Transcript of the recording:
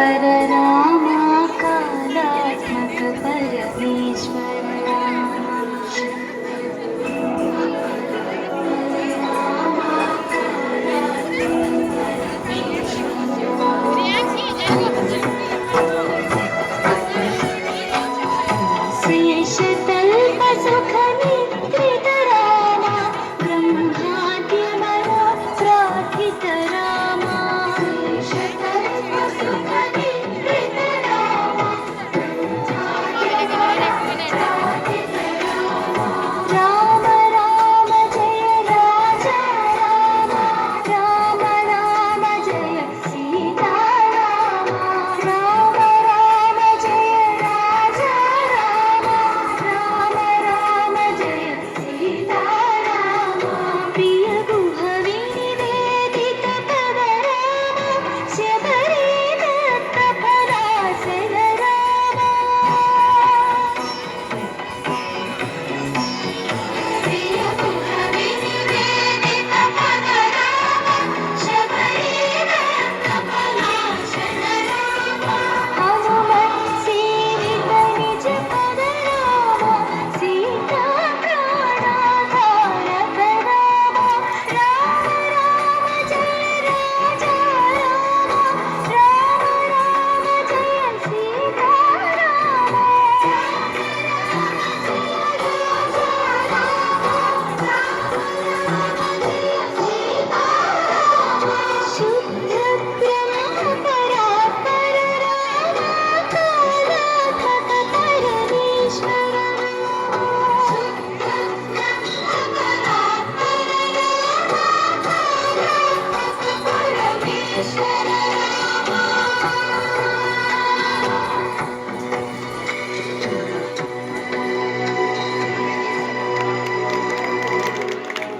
पररामा कालात्मक परमेश्वर शेषतल्प सुख निद्रित रामा ब्रह्माद्यमरा प्रार्थित रामा शेषतल्प सुख निद्रित रामा प्रार्थित रामा राम राम जय राजा राम राम राम जय सीता राम राम राम जय राजा राम राम राम जय सीता राम प्रिय गुहवि निवेदित पद राम शबरी दत्त फलासन राम प्रिय गुहवि निवेदित पद राम शबरी दत्त फलासन राम हनुमत सेवित निज पद राम सीता प्राणाधारक राम राम राम जय राजा राम राम राम जय सीता राम शुद्ध ब्रह्म परात्पर राम कालात्मक परमेश्वर शुद्ध ब्रह्म परात्पर राम कालात्मक परमेश्वर